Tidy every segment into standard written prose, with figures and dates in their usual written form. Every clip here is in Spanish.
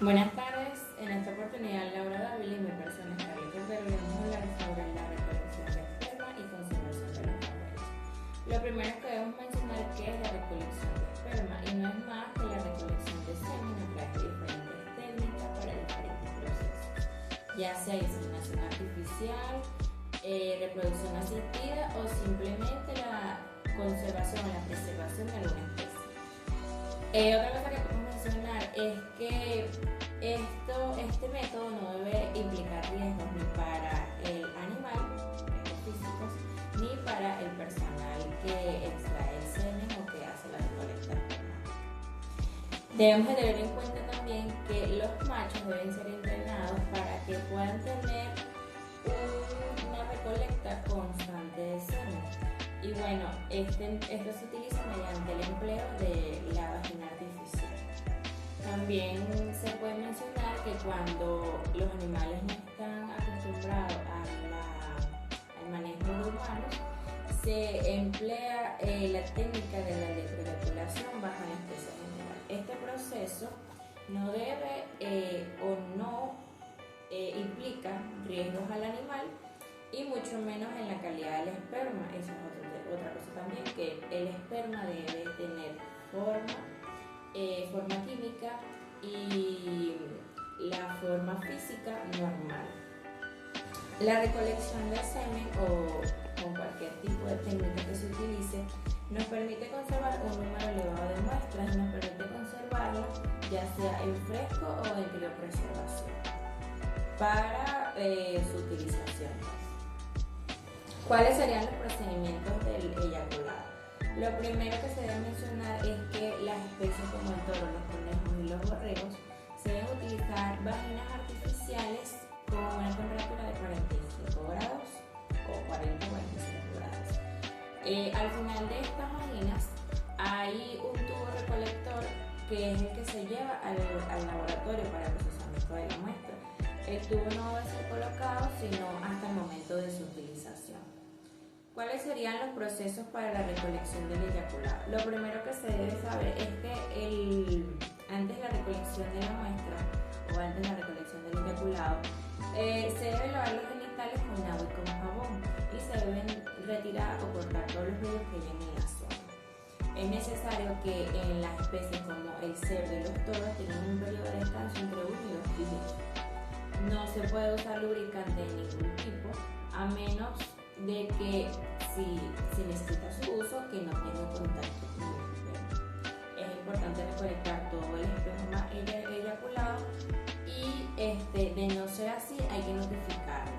Buenas tardes, en esta oportunidad Laura Dávila y mi persona Carly Cordero vamos a hablar sobre la recolección de esperma y conservación de los óvulos. Lo primero que debemos mencionar es que es la recolección de esperma y no es más que la recolección de semen a través de diferentes técnicas para diferentes procesos, ya sea inseminación artificial, reproducción asistida o simplemente la conservación o la preservación de alguna especie. Otra cosa que podemos mencionar es que este método no debe implicar riesgos ni para el animal, riesgos físicos, ni para el personal que extrae el semen o que hace la recolecta. Debemos de tener en cuenta también que los machos deben ser entrenados para que puedan tener una recolecta constante de semen. Y bueno, esto se utiliza mediante el empleo de la vagina artificial. También se puede mencionar que cuando los animales no están acostumbrados al manejo de humanos, se emplea la técnica de la electroestimulación bajo anestesia general. Este proceso no debe implica riesgos al animal y mucho menos en la calidad del esperma. Esa es otra cosa también, que el esperma debe tener forma química y la forma física normal. La recolección de semen o con cualquier tipo de técnica que se utilice nos permite conservar un número elevado de muestras y nos permite conservarlo ya sea en fresco o en criopreservación para su utilización. ¿Cuáles serían los procedimientos del eyaculado? Lo primero que se debe mencionar es que las especies como el toro, los conejos y los borregos se deben utilizar vaginas artificiales con una temperatura de 45 grados o 40-45 grados. Al final de estas vaginas hay un tubo recolector que es el que se lleva al laboratorio para el procesamiento de la muestra. El tubo no debe ser colocado sino hasta el momento de su utilización. ¿Cuáles serían los procesos para la recolección del eyaculado? Lo primero que se debe saber es que antes de la recolección de la muestra o antes de la recolección del eyaculado, se debe lavar los genitales con agua y con jabón y se deben retirar o cortar todos los vellos que llenen la zona. Es necesario que en las especies como el cerdo y los toros tengan un periodo de descanso entre 1 y 2 días. No se puede usar lubricante de ningún tipo, a menos de que si necesita su uso, que no tenga contacto con el esperma. Es importante recolectar todo el esperma eyaculado y de no ser así hay que notificarlo.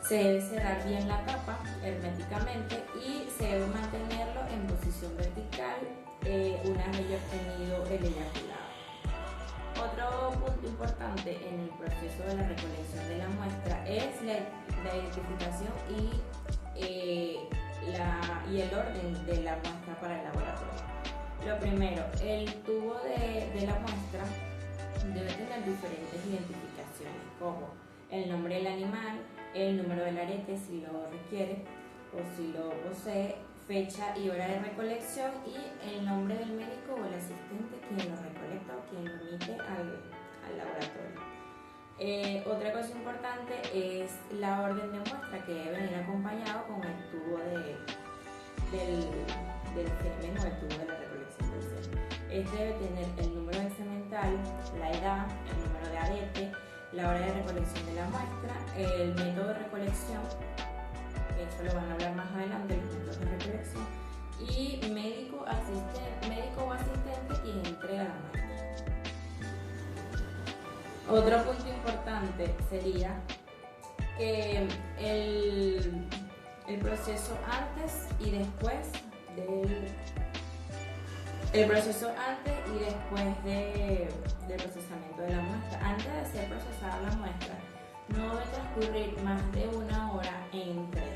Se debe cerrar bien la tapa herméticamente y se debe mantenerlo en posición vertical una vez ya obtenido el eyaculado. Otro punto importante en el proceso de la recolección de la muestra es la identificación y el orden de la muestra para el laboratorio. Lo primero, el tubo de la muestra debe tener diferentes identificaciones, como el nombre del animal, el número del arete si lo requiere o si lo posee, fecha y hora de recolección y el nombre del médico o el asistente quien lo recolecta o quien lo emite al laboratorio. Otra cosa importante es la orden de muestra, que debe venir acompañado con el tubo del semen o el tubo de la recolección del semen. Este debe tener el número del semental, la edad, el número de arete, la hora de recolección de la muestra, el método de recolección, que eso lo van a hablar más adelante, los métodos de recolección, y médico o asistente quien entrega la muestra. Otro punto importante sería que el proceso antes y después del procesamiento de la muestra. Antes de ser procesada la muestra, no debe transcurrir más de 1 hora entre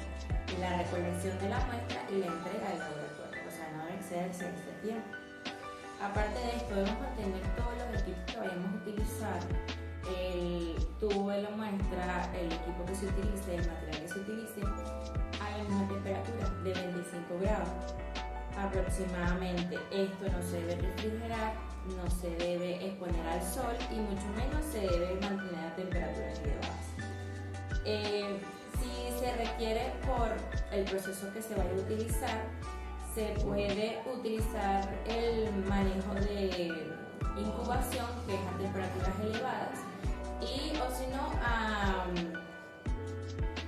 la recolección de la muestra y la entrega del laboratorio, o sea, no debe excederse ese tiempo. Aparte de esto, debemos mantener todos los equipos que vayamos a utilizar, el tubo de la muestra, el equipo que se utilice, el material que se utilice, a la misma temperatura de 25 grados aproximadamente. Esto no se debe refrigerar no se debe exponer al sol y mucho menos se debe mantener a temperaturas elevadas. Si se requiere por el proceso que se vaya a utilizar, se puede utilizar el manejo de incubación, que es a temperaturas elevadas, y o si no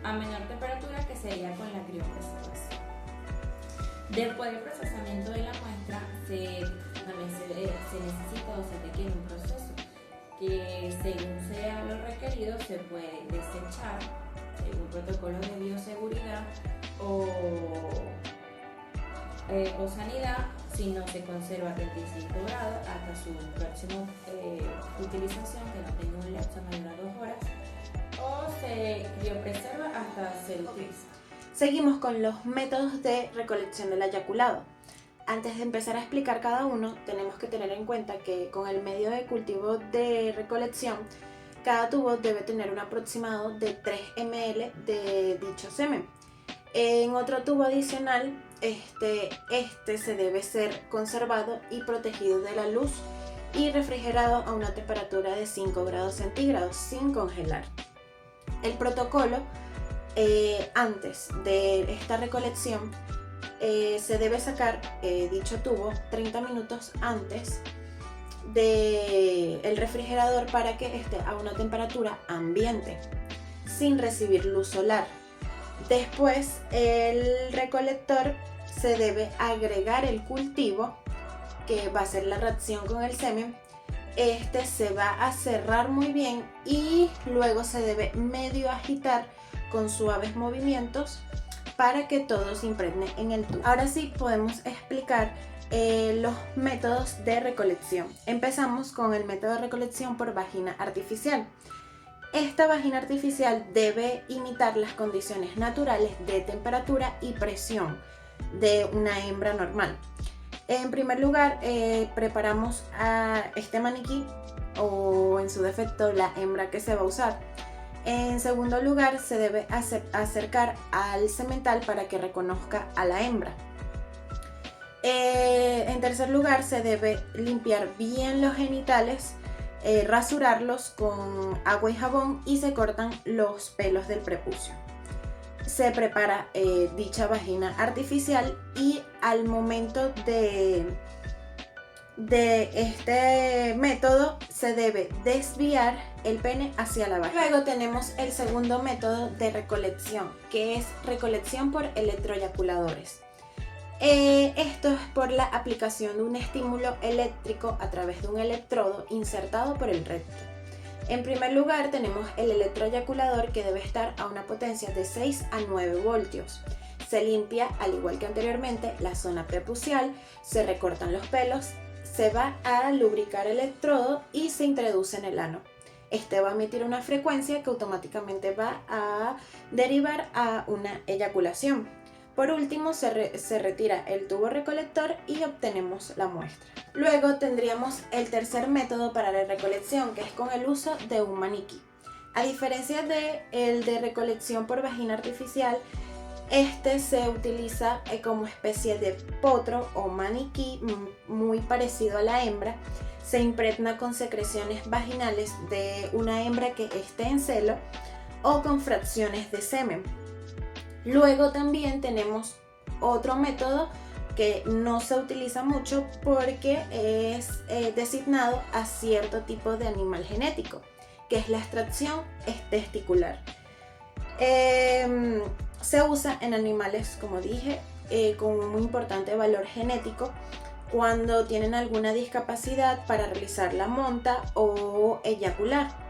a menor temperatura, que sería con la criopreservación. Después del procesamiento de la muestra también se necesita o se requiere un proceso que, según sea lo requerido, se puede desechar según protocolos de bioseguridad o sanidad, si no se conserva a 35 grados hasta su próxima utilización, que no tenga un lapso mayor a 2 horas, o se criopreserva hasta ser utilizado. Seguimos con los métodos de recolección del eyaculado. Antes de empezar a explicar cada uno, tenemos que tener en cuenta que con el medio de cultivo de recolección, cada tubo debe tener un aproximado de 3 ml de dicho semen. En otro tubo adicional, este se debe ser conservado y protegido de la luz y refrigerado a una temperatura de 5 grados centígrados sin congelar. El protocolo antes de esta recolección se debe sacar dicho tubo 30 minutos antes del refrigerador para que esté a una temperatura ambiente sin recibir luz solar. Después el recolector se debe agregar el cultivo, que va a ser la reacción con el semen. Se va a cerrar muy bien y luego se debe medio agitar con suaves movimientos para que todo se impregne en el tubo. Ahora sí podemos explicar los métodos de recolección. Empezamos con el método de recolección por vagina artificial. Esta vagina artificial debe imitar las condiciones naturales de temperatura y presión de una hembra normal. En primer lugar, preparamos a este maniquí o, en su defecto, la hembra que se va a usar. En segundo lugar, se debe acercar al semental para que reconozca a la hembra. En tercer lugar, se debe limpiar bien los genitales, rasurarlos con agua y jabón, y se cortan los pelos del prepucio. Se prepara dicha vagina artificial y al momento de este método se debe desviar el pene hacia la vagina. Luego tenemos el segundo método de recolección, que es recolección por electroeyaculadores. Esto es por la aplicación de un estímulo eléctrico a través de un electrodo insertado por el recto. En primer lugar tenemos el electroeyaculador, que debe estar a una potencia de 6 a 9 voltios. Se limpia, al igual que anteriormente, la zona prepucial, se recortan los pelos, se va a lubricar el electrodo y se introduce en el ano. Este va a emitir una frecuencia que automáticamente va a derivar a una eyaculación. Por último, se retira el tubo recolector y obtenemos la muestra. Luego tendríamos el tercer método para la recolección, que es con el uso de un maniquí. A diferencia del de recolección por vagina artificial, este se utiliza como especie de potro o maniquí muy parecido a la hembra. Se impregna con secreciones vaginales de una hembra que esté en celo o con fracciones de semen. Luego también tenemos otro método que no se utiliza mucho porque es designado a cierto tipo de animal genético, que es la extracción testicular. Se usa en animales, como dije, con un muy importante valor genético, cuando tienen alguna discapacidad para realizar la monta o eyacular.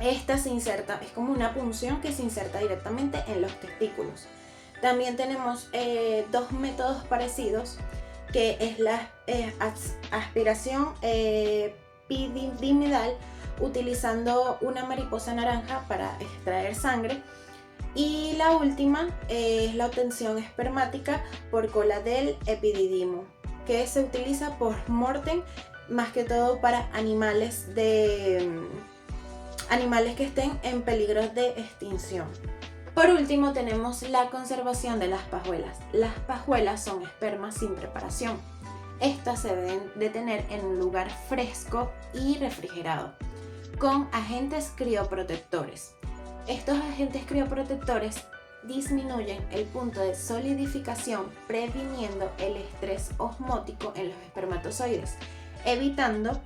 Esta se inserta, es como una punción que se inserta directamente en los testículos. También tenemos dos métodos parecidos, que es la aspiración epididimidal, utilizando una mariposa naranja para extraer sangre. Y la última es la obtención espermática por cola del epididimo, que se utiliza post-mortem, más que todo para animales que estén en peligro de extinción. Por último tenemos la conservación de las pajuelas. Las pajuelas son espermas sin preparación. Estas se deben de tener en un lugar fresco y refrigerado, con agentes crioprotectores. Estos agentes crioprotectores disminuyen el punto de solidificación, previniendo el estrés osmótico en los espermatozoides, evitando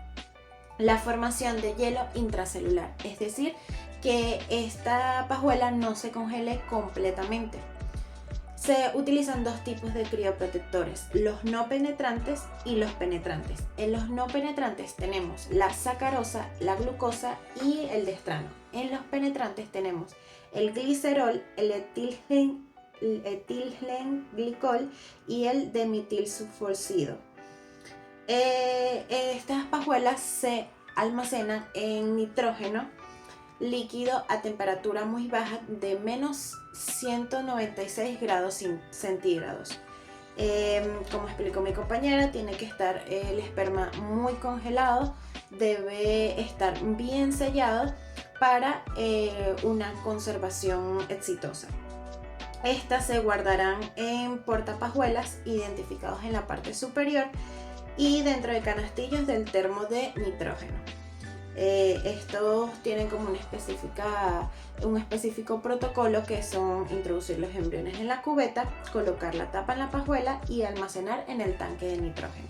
la formación de hielo intracelular, es decir, que esta pajuela no se congele completamente. Se utilizan dos tipos de crioprotectores, los no penetrantes y los penetrantes. En los no penetrantes tenemos la sacarosa, la glucosa y el destrano. En los penetrantes tenemos el glicerol, el etilenglicol y el dimetilsulfosido. Estas pajuelas se almacenan en nitrógeno líquido a temperatura muy baja de menos 196 grados centígrados. Como explicó mi compañera, tiene que estar el esperma muy congelado, debe estar bien sellado para una conservación exitosa. Estas se guardarán en portapajuelas identificados en la parte superior y dentro de canastillos del termo de nitrógeno. Estos tienen como un específico protocolo, que son introducir los embriones en la cubeta, colocar la tapa en la pajuela y almacenar en el tanque de nitrógeno.